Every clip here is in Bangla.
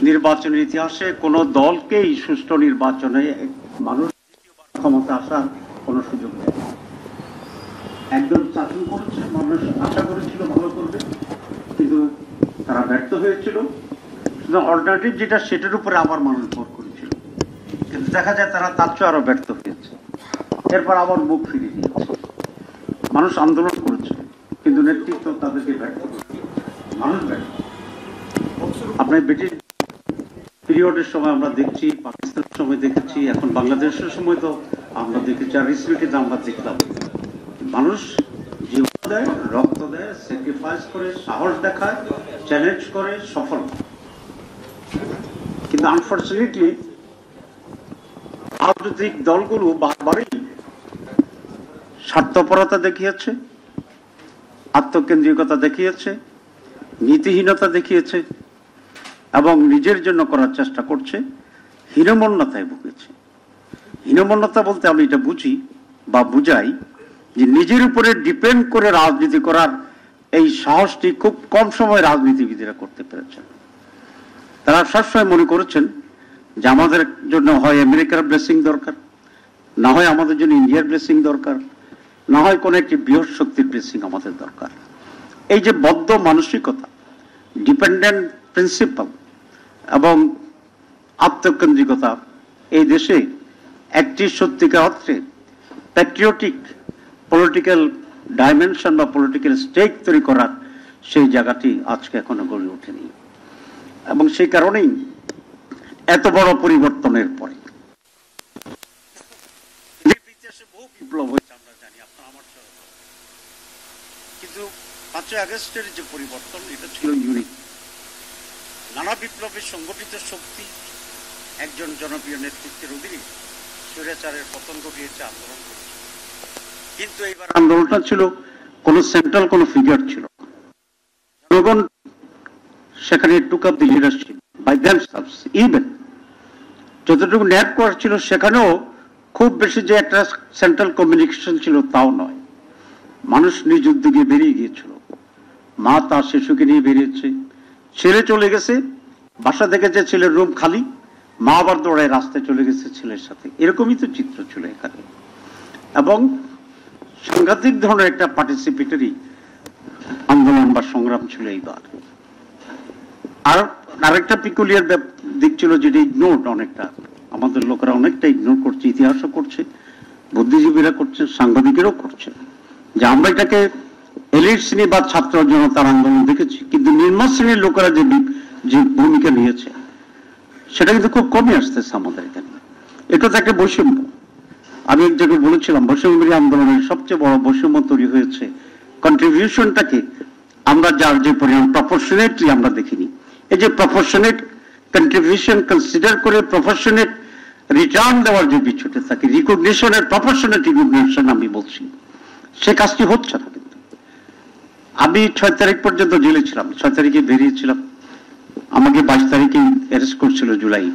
নির্বাচনের ইতিহাসে কোন দলকেই সুষ্ঠু নির্বাচনে মানুষ ক্ষমতা আসার কোন সুযোগ নেই। একদল চাকরি করেছে, মানুষ আশা করেছিল ভালো করবে, কিন্তু তারা ব্যর্থ হয়েছিল। অল্টারনেটিভ যেটা সেটার উপরে আবার মানুষ ভোট করেছিল, কিন্তু দেখা যায় তারা তার চেয়ে আরো ব্যর্থ হয়েছে। এরপর আবার মুখ ফিরিয়ে দিয়েছে। মানুষ আন্দোলন করেছে, কিন্তু নেতৃত্ব তাদেরকে ব্যর্থ করেছে, মানুষ ব্যর্থ। আপনার ব্রিটিশ পিরিয়ডের সময় আমরা দেখছি, পাকিস্তানের সময় দেখেছি, এখন বাংলাদেশের সময় তো আমরা দেখেছি, আর রিসেন্টলি আমরা দেখলাম মানুষ জীবন দেয়, রক্ত দেয়, স্যাক্রিফাইস করে, সাহস দেখায়, চ্যালেঞ্জ করে, সফল। কিন্তু আনফর্চুনেটলি রাজনৈতিক দলগুলো বারবারই স্বার্থপরতা দেখিয়েছে, আত্মকেন্দ্রিকতা দেখিয়েছে, নীতিহীনতা দেখিয়েছে এবং নিজের জন্য করার চেষ্টা করছে, হীনমন্যতায় ভুগেছে। হীনমন্যতা বলতে আমি এটা বুঝি বা বুঝাই যে নিজের উপরে ডিপেন্ড করে রাজনীতি করার এই সাহসটি খুব কম সময় রাজনীতিবিদেরা করতে পেরেছেন। তারা সবসময় মনে করেছেন যে আমাদের জন্য হয় আমেরিকার ব্লেসিং দরকার, না হয় আমাদের জন্য ইন্ডিয়ার ব্লেসিং দরকার, না হয় কোনো একটি বৃহৎ শক্তির ব্লেসিং আমাদের দরকার। এই যে বদ্ধ মানসিকতা, ডিপেন্ডেন্ট প্রিন্সিপাল এবং আত্মকেন্দ্রিকতা এই দেশে একটি সত্যিকার অর্থে প্যাট্রিয়টিক পলিটিক্যাল ডাইমেনশন বা পলিটিক্যাল স্টেক তৈরি করার সেই জায়গাটি আজকে এখনো গড়ে ওঠেনি। এবং সেই কারণেই এত বড় পরিবর্তনের পরে ইতিহাসে বহু বিপ্লব হয়েছে আমরা জানি, আপনার আমার সাথে, কিন্তু 5ই আগস্টের যে পরিবর্তন এটা ছিল ইউনিক। নানা বিপ্লবের সংগঠিত শক্তি একজন জনপ্রিয় নেতৃত্বের অধীনে স্বৈরাচারের পতন ঘটিয়েছে, আন্দোলন করেছে। কিন্তু এইবার আন্দোলনটা ছিল কোন সেন্ট্রাল কোন ফিগার ছিল, জনগণ সেখানে took up the leadership by themselves. Even যতটুকু নেটওয়ার্ক ছিল সেখানেও খুব বেশি যে একটা সেন্ট্রাল কমিউনিকেশন ছিল তাও নয়। মানুষ নিজ উদ্যোগে বেরিয়ে গিয়েছিল, মা তার শিশুকে নিয়ে বেরিয়েছে, ছেলে চলে গেছে, বাসা দেখেছে ছেলের রুম খালি, মা আবার দৌড়ায় রাস্তায় চলে গেছে ছেলের সাথে। এরকমই তো চিত্র ছিল এখানে, এবং সাংঘাতিক ধরনের একটা পার্টিসিপেটরি আন্দোলন বা সংগ্রাম ছিল এইবার। আর আরেকটা পিকুলিয়ার দিক ছিল যেটা ইগনোরড, অনেকটা আমাদের লোকেরা অনেকটা ইগনোর করছে, ইতিহাসও করছে, বুদ্ধিজীবীরা করছে, সাংবাদিকেরাও করছে, যে আমরা এটাকে এলিট শ্রেণী বা ছাত্র জনতার আন্দোলন দেখেছি, কিন্তু নিম্ন শ্রেণীর লোকেরা যে ভূমিকা নিয়েছে সেটা কিন্তু খুব কমে আসতেছে আমাদের এখানে। এটা তো একটা বৈষম্য। আমি এক জায়গায় বলেছিলাম বৈষম্যী আন্দোলনের সবচেয়ে বড় বৈষম্য তৈরি হয়েছে কন্ট্রিবিউশনটাকে আমরা যার যে পরিমাণ প্রপোর্শনেটলি আমরা দেখিনি। এই যে প্রপোর্শনেট কন্ট্রিবিউশন কনসিডার করে প্রপোর্শনেট রিটার্ন দেওয়ার যে বিষয়টা থাকে, রিকগনিশনের প্রপোর্শনেট রিকগনিশন আমি বলছি, সে কাজটি হচ্ছে না। কিন্তু আমি 6 তারিখ পর্যন্ত জেলে ছিলাম, 6 তারিখে বেরিয়েছিলাম, আমাকে 22 তারিখে অ্যারেস্ট করছিল জুলাই,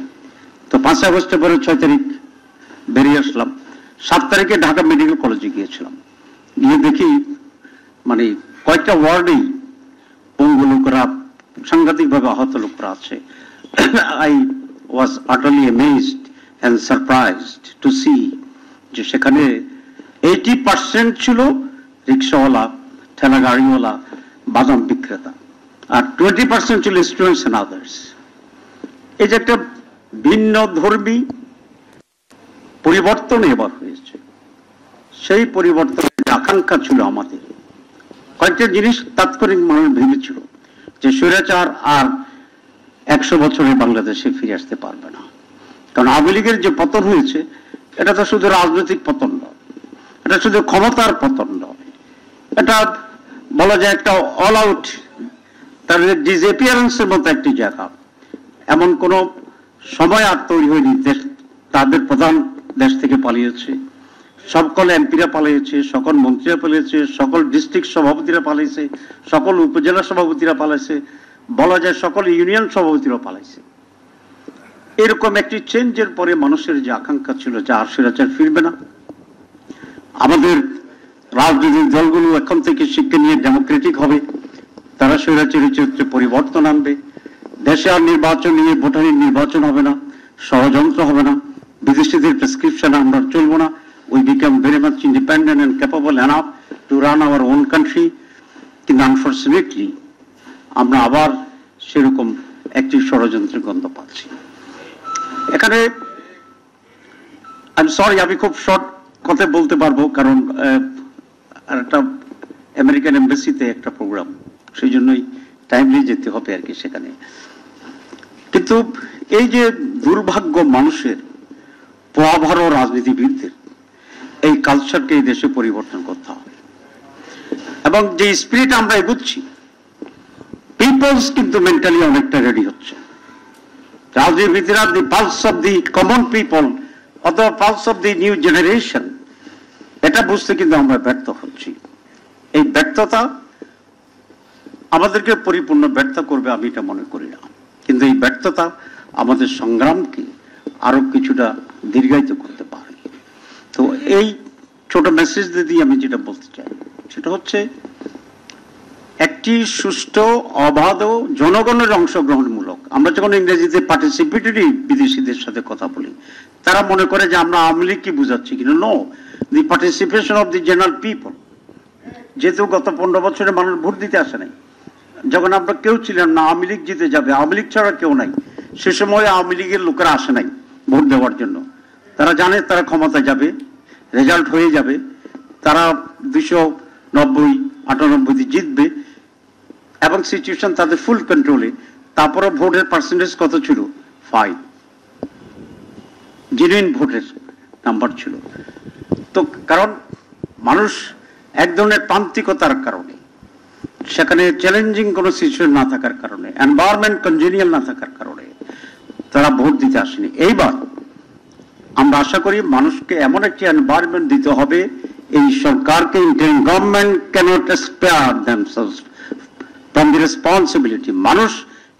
তো 5 আগস্টের পরে 6 তারিখ বেরিয়ে আসলাম। 7 তারিখে ঢাকা মেডিকেল কলেজে গিয়েছিলাম, গিয়ে দেখি মানে কয়েকটা ওয়ার্ডেই পঙ্গু লোকরা, সাংঘাতিক ভাবে আহত লোকরা আছে। I was utterly amazed and surprised to see যে সেখানে 80% ছিল রিক্সাওয়ালা, ঠেলা গাড়িওয়ালা, বাদাম বিক্রেতা, আর 20% ছিল স্টুডেন্টস এন্ড আদার্স। এই যে একটা ভিন্ন ধর্মী পরিবর্তন এবার হয়েছে, সেই পরিবর্তনের আকাঙ্ক্ষা ছিল আমাদের। কয়েকটা জিনিস তাৎক্ষণিক মানুষ ভেবেছিল যে স্বৈরাচার আর 100 বছরে বাংলাদেশে ফিরে আসতে পারবে না, কারণ আওয়ামী লীগের যে পতন হয়েছে এটা তো শুধু রাজনৈতিক পতন নয়, এটা শুধু ক্ষমতার পতন নয়, এটা বলা যায় একটা অল আউট তাদের ডিসঅ্যাপিয়ারেন্সের মতো একটি জায়গা। এমন কোন সময় আর তৈরি হয়নি দেশ, তাদের প্রধান দেশ থেকে পালিয়েছে, সকল এমপিরা পালিয়েছে, সকল মন্ত্রীরা পালিয়েছে, সকল ডিস্ট্রিক্ট সভাপতিরা পালিয়েছে, সকল উপজেলা সভাপতিরা পালাইছে, বলা যায় সকল ইউনিয়ন সভাপতিরা পালাইছে। এরকম একটি চেঞ্জের পরে মানুষের যে আকাঙ্ক্ষা ছিল যে আর স্বৈরাচার ফিরবে না, আমাদের রাজনৈতিক দলগুলো এখন থেকে শিক্ষা নিয়ে ডেমোক্রেটিক হবে, তারা স্বৈরাচারী চরিত্রে পরিবর্তন আনবে, দেশে আর নির্বাচন নিয়ে ভোটারের নির্বাচন হবে না, ষড়যন্ত্র হবে না, বিদেশিদের প্রেসক্রিপশন আমরা চলবো না। We become very much independent and capable enough to run our own country. কিন্তু আনফর্চুনেটলি আমরা আবার সেরকম একটি ষড়যন্ত্রের গন্ধ পাচ্ছি। এখানে আমি সরি, আমি খুব শর্ট কথা বলতে পারবো, কারণ একটা আমেরিকান এমবাসিতে একটা প্রোগ্রাম, সেই জন্যই টাইমলি যেতে হবে আর কি সেখানে। কিন্তু এই যে দুর্ভাগ্য মানুষের, পোয়াভারো রাজনীতিবিদদের, এই কালচারকে এই দেশে পরিবর্তন করতে হবে। এবং যে স্পিরিট আমরা এগুচ্ছি, পিপলস কিন্তু মেন্টালি অনেকটা রেডি হচ্ছে। রাজনীতিবিদরা the pulse of the common people অথবা pulse of the new generation, এটা বুঝতে কিন্তু আমরা ব্যর্থ হচ্ছি। এই ব্যর্থতা আমাদেরকে পরিপূর্ণ ব্যর্থ করবে আমি এটা মনে করি না, কিন্তু এই ব্যর্থতা আমাদের সংগ্রামকে আরো কিছুটা দীর্ঘায়িত করতে পারে। তো এই ছোট মেসেজ দিয়ে আমি যেটা বলতে চাই সেটা হচ্ছে, একটি সুষ্ঠু অবাধ জনগণের অংশগ্রহণমূলক, আমরা যখন ইংরেজিতে পার্টিসিপেটরি বিদেশিদের সাথে কথা বলি, তারা মনে করে যে আমরা আওয়ামী লীগ কি বুঝাচ্ছি, কিন্তু no, the participation of the general people. যেহেতু গত 15 বছরে মানুষ ভোট দিতে আসে নাই, যখন আমরা কেউ ছিলাম না আওয়ামী লীগ জিতে যাবে, আওয়ামী লীগ ছাড়া কেউ নাই, সে সময় আওয়ামী লীগের লোকেরা আসে নাই ভোট দেওয়ার জন্য। তারা জানে তারা ক্ষমতা যাবে, রেজাল্ট হয়ে যাবে, তারা 290-98 জিতবে এবং সিচুয়েশন তাদের ফুল কন্ট্রোলে। তারপরে ভোটের পার্সেন্টেজ কত ছিল? 5, জেনুইন ভোটের নাম্বার ছিল। তো কারণ মানুষ এক ধরনের প্রান্তিকতার কারণে, সেখানে চ্যালেঞ্জিং কোনো সিচুয়েশন না থাকার কারণে, এনভায়রনমেন্ট কনজেনিয়াল না থাকার কারণে তারা ভোট দিতে আসেনি। এইবার আমরা আশা করি মানুষকে এমন একটি এনভায়রনমেন্ট দিতে হবে, এই সরকারকে, interim government cannot spare themselves from the responsibility. মানুষ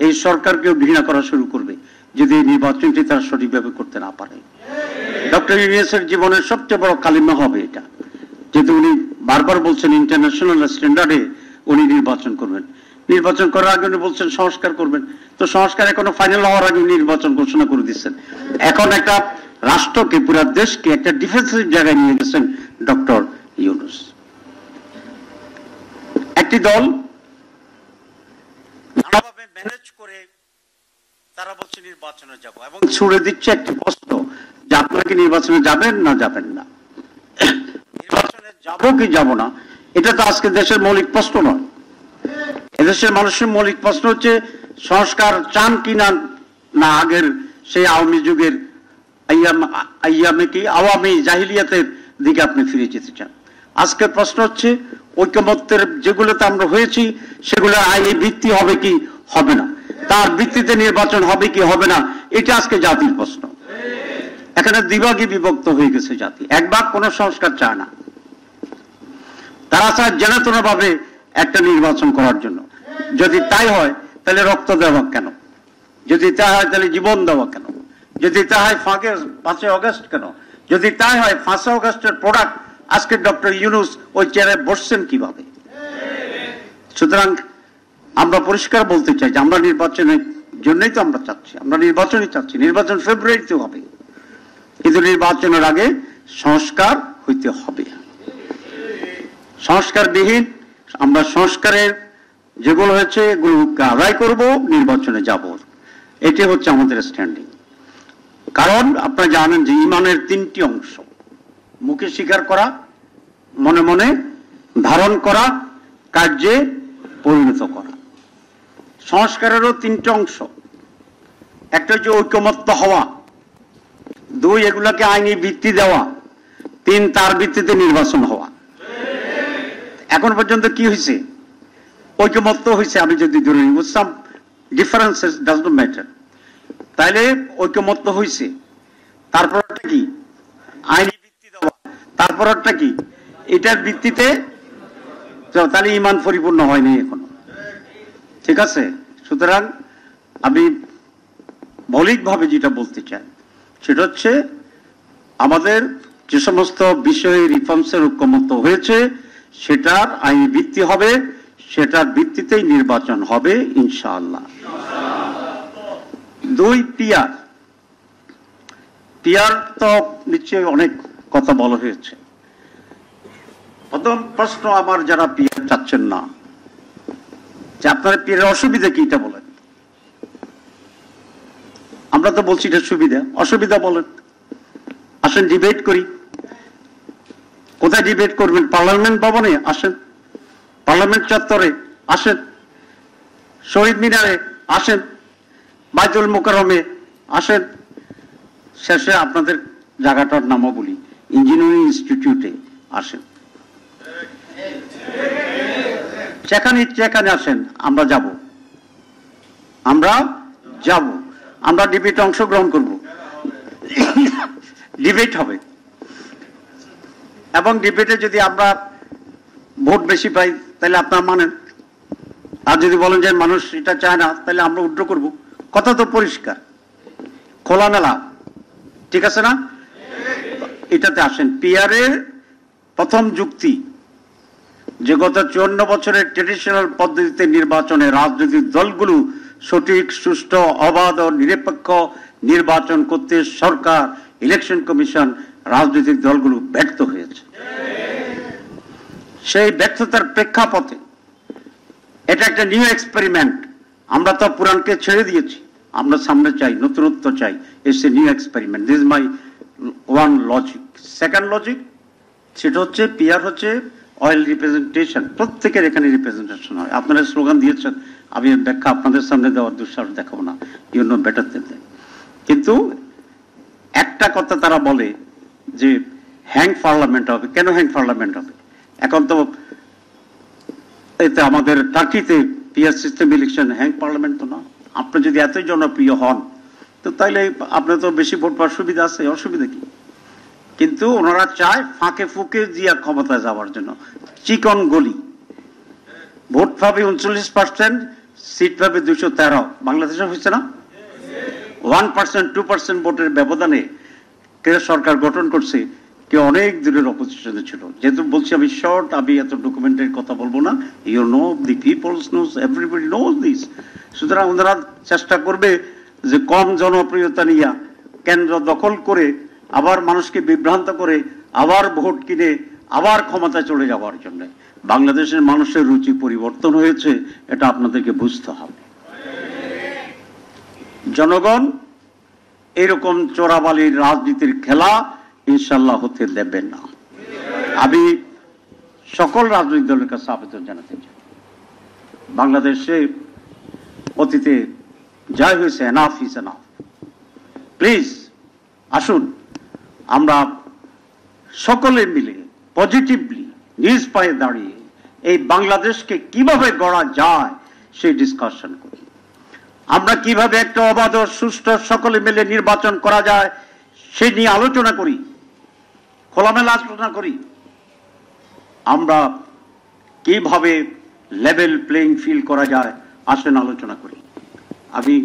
এই সরকারকেও ঘৃণা করা শুরু করবে যদি এই নির্বাচনটি তারা সঠিকভাবে করতে না পারে। ডক্টর ইউনূসের জীবনের সবচেয়ে বড় কালিমা হবে এটা, যেহেতু উনি বারবার বলছেন ইন্টারন্যাশনাল স্ট্যান্ডার্ডে উনি নির্বাচন করবেন। নির্বাচন করার আগে উনি বলছেন সংস্কার করবেন, তো সংস্কার এখনো ফাইনাল হওয়ার আগে নির্বাচন ঘোষণা করে দিচ্ছেন। এখন একটা রাষ্ট্রকে, পুরো দেশকে একটা ডিফেন্সিভ জায়গায় নিয়ে গেছেন ডক্টর ইউনূস। একটি দল নানাভাবে ম্যানেজ করে তারা বলছে নির্বাচনে যাব, এবং ছুড়ে দিচ্ছে একটি প্রশ্ন যে আপনারা কি নির্বাচনে যাবেন না যাবেন না, নির্বাচনে যাব কি যাব না। এটা তো আজকে দেশের মৌলিক প্রশ্ন নয়। এদেশের মানুষের মৌলিক প্রশ্ন হচ্ছে সংস্কার চান কি না, না আগের সেই আওয়ামী যুগের আওয়ামী জাহিলিয়াতের দিকে আপনি ফিরে যেতে চান। আজকের প্রশ্ন হচ্ছে ঐকমত্যের যেগুলোতে আমরা হয়েছি সেগুলোর আইনি ভিত্তি হবে কি হবে না, তার ভিত্তিতে নির্বাচন হবে কি হবে না, এটা আজকে জাতির প্রশ্ন। এখানে দ্বিভাগে বিভক্ত হয়ে গেছে জাতি। এক ভাগ কোনো সংস্কার চায় না, তারা চায় জেনেতনা ভাবে একটা নির্বাচন করার জন্য। যদি তাই হয় তাহলে রক্ত দেওয়া কেন, যদি তাই হয় তাহলে জীবন দেওয়া কেন, যদি তাই হয় 5 অগস্ট কেন, যদি তাই হয় 5 অগস্টের প্রোডাক্ট আজকে ডক্টর ইউনূস ওই চেয়ারে বসছেন কিভাবে। সুতরাং আমরা পরিষ্কার বলতে চাই যে আমরা নির্বাচনের জন্যই তো আমরা চাচ্ছি, আমরা নির্বাচনই চাচ্ছি। নির্বাচন ফেব্রুয়ারিতে হবে, কিন্তু নির্বাচনের আগে সংস্কার হইতে হবে। সংস্কারবিহীন আমরা সংস্কারের যেগুলো হয়েছে এগুলোকে আদায় করব, নির্বাচনে যাব, এটি হচ্ছে আমাদের স্ট্যান্ডিং। কারণ আপনারা জানেন যে ইমানের 3টি অংশ, মুখে স্বীকার করা, মনে মনে ধারণ করা, কার্যে পরিণত করা। সংস্কারেরও 3টি অংশ, একটা হচ্ছে ঐকমত্য হওয়া, 2 এগুলাকে আইনি ভিত্তি দেওয়া, 3 তার ভিত্তিতে নির্বাচন হওয়া। এখন পর্যন্ত কি হয়েছে? ঐকমত্য হয়েছে, আমি যদি ধরে নিই, সাম ডিফারেন্সেস ডাজ নট ম্যাটার, তাইলে ঐকমত্য হয়েছে। তারপরটা কি? আইনি ভিত্তি দেওয়া। তারপরটা কি? এটার ভিত্তিতে, তাহলে ঈমান পরিপূর্ণ হয়নি এখনো, ঠিক আছে? সুতরাং আমি মৌলিকভাবে যেটা বলতে চাই সেটা হচ্ছে আমাদের যে সমস্ত বিষয়ে রিফর্মসের ঐকমত্য হয়েছে সেটার আইনি ভিত্তি হবে, সেটার ভিত্তিতেই নির্বাচন হবে ইনশাআল্লাহ। দুই, পিয়ার। পিয়ার তো নিশ্চয়ই অনেক কথা বলা হয়েছে। প্রথম প্রশ্ন আমার, যারা পিয়ার চাচ্ছেন না, যে আপনারা পিয়ারের অসুবিধা কি এটা বলেন। আমরা তো বলছি এটা সুবিধা, অসুবিধা বলেন। আসেন ডিবেট করি। কোথায় ডিবেট করবেন? পার্লামেন্ট ভবনে আসেন, পার্লামেন্ট চত্বরে আসেন, শহীদ মিনারে আসেন, বাইতুল মোকাররমে আসেন। শেষে আপনাদের জায়গাটার নামও বলি, ইঞ্জিনিয়ারিং ইনস্টিটিউটে আসেন। যেখানে আসেন আমরা যাব, আমরা ডিবেটে অংশগ্রহণ করব, ডিবেট হবে। এবং ডিবেটে যদি আমরা ভোট বেশি পাই তাহলে আপনারা মানেন, আর যদি বলেন যে মানুষ এটা চায় না তাহলে আমরা উইথড্র করব। কথা তো পরিষ্কার, খোলামেলা, ঠিক আছে না? এটাতে আসেন। পিয়ারের প্রথম যুক্তি যে গত 54 বছরের ট্রেডিশনাল পদ্ধতিতে নির্বাচনে রাজনৈতিক দলগুলো সঠিক, সুষ্ঠু, অবাধ ও নিরপেক্ষ নির্বাচন করতে সরকার, ইলেকশন কমিশন, রাজনৈতিক দলগুলো ব্যর্থ হয়েছে। সেই ব্যর্থতার প্রেক্ষাপটে এটা একটা নিউ এক্সপেরিমেন্ট। আমরা তো পুরানকে ছেড়ে দিয়েছি, আমরা সামনে চাই, নতুনত্ব চাই। It's a new experiment. This is my one logic. Second logic, সেটা হচ্ছে পিয়ার হচ্ছে অয়েল রিপ্রেজেন্টেশন, প্রত্যেকের এখানে রিপ্রেজেন্টেশন হয়। আপনারা স্লোগান দিয়েছেন, আমি ব্যাখ্যা আপনাদের সামনে দেওয়ার দুঃসাহস দেখাবো না, you know better than that. কিন্তু একটা কথা তারা বলে যে হ্যাং পার্লামেন্ট হবে। কেন হ্যাং পার্লামেন্ট হবে? এখন তো এতে আমাদের টার্কিতে পিয়ার সিস্টেম ইলেকশন, হ্যাং পার্লামেন্ট তো না। আপনি যদি এতই জনপ্রিয় হন তো তাইলে আপনার তো বেশি ভোট পাওয়ার সুবিধা আছে, অসুবিধা কি? কিন্তু ওনারা চায় ফাঁকে ফুঁকে দিয়া ক্ষমতায় যাওয়ার জন্য। চিকন গলি, ভোট পাবে 39%, সিট পাবে 213। বাংলাদেশে হয়েছে না? 1%, 2% ভোটের ব্যবধানে কে সরকার গঠন করছে, কে অনেক দূরের অপোজিশনে ছিল। যেহেতু বলছি আমি শর্ট, আমি এত ডকুমেন্টের কথা বলবো না। You know, the peoples knows, everybody knows this. সুতরাং ওনারা চেষ্টা করবে যে কম জনপ্রিয়তা নিয়ে কেন্দ্র দখল করে, আবার মানুষকে বিভ্রান্ত করে, আবার ভোট কিনে আবার ক্ষমতায় চলে যাওয়ার জন্য। বাংলাদেশের মানুষের রুচি পরিবর্তন হয়েছে, এটা আপনাদেরকে বুঝতে হবে। জনগণ এরকম চোরাবালির রাজনীতির খেলা ইনশাল্লাহ হতে দেবেন না। আমি সকল রাজনৈতিক দলের কাছে আবেদন জানাতে চাই, বাংলাদেশে অতীতে যাই হয়েছে, এনাফ ইজ এনাফ। প্লিজ আসুন, আমরা সকলে মিলে পজিটিভলি নিজ পায়ে দাঁড়িয়ে এই বাংলাদেশকে কিভাবে গড়া যায় সেই ডিসকাশন করি। আমরা কিভাবে একটা অবাধ ও সুষ্ঠু সকলে মিলে নির্বাচন করা যায় সেই নিয়ে আলোচনা করি, খোলামেলা আলোচনা করি। আমরা কিভাবে লেভেল প্লেইং ফিল্ড করা যায় আসেন আলোচনা করি। আমি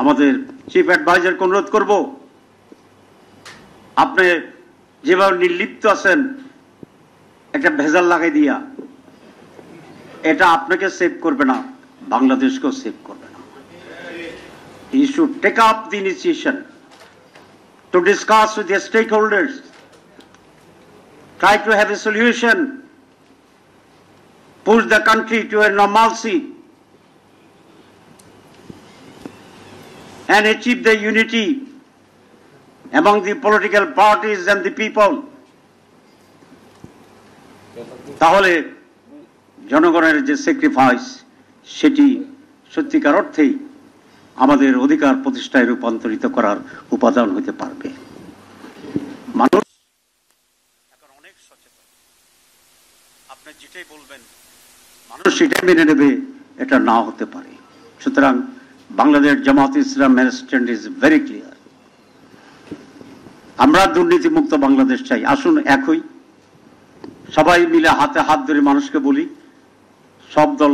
আমাদের চিফ অ্যাডভাইজারকে অনুরোধ করব, আপনি যেভাবে নির্লিপ্ত আছেন একটা ভেজাল লাগাই দিয়া, এটা আপনাকে সেভ করবে না, বাংলাদেশকেও সেভ করবে না। He should take up the initiation to discuss with the stakeholders, try to have a solution, push the country to a normalcy and achieve the unity among the political parties and the people. তাহলে জনগণের যে স্যাক্রিফাইস সেটি সত্যিকার অর্থেই আমাদের অধিকার প্রতিষ্ঠায় রূপান্তরিত করার উপাদান হতে পারবে। মানুষ এখন অনেক সচেতন, আপনি যেটাই বলবেন মানুষ সেটাই মেনে নেবে, এটা না হতে পারে। সুতরাং বাংলাদেশ জামাত ইসলামের স্ট্যান্ড ইজ ভেরি ক্লিয়ার। আমরা দুর্নীতিমুক্ত বাংলাদেশ চাই। আসুন একই সবাই মিলে হাতে হাত ধরে মানুষকে বলি, সব দল,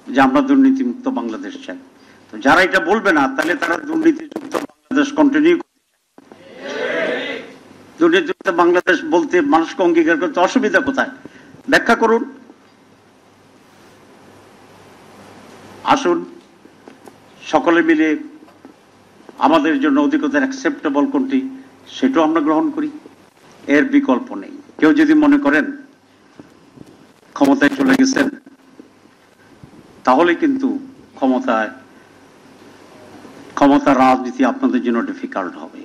যে আমরা দুর্নীতিমুক্ত বাংলাদেশ চাই। তো যারা এটা বলবে না তাহলে তারা দুর্নীতিযুক্ত বাংলাদেশ কন্টিনিউ করতে চায়। দুর্নীতিযুক্ত বাংলাদেশ বলতে মানুষকে অঙ্গীকার করতে অসুবিধা কোথায়? ব্যাখ্যা করুন। আসুন সকলে মিলে আমাদের জন্য অধিকতর অ্যাকসেপ্টেবল কোনটি সেটাও আমরা গ্রহণ করি, এর বিকল্প নেই। কেউ যদি মনে করেন ক্ষমতায় চলে গেছেন, তাহলে কিন্তু ক্ষমতার রাজনীতি আপনাদের জন্য ডিফিকাল্ট হবে।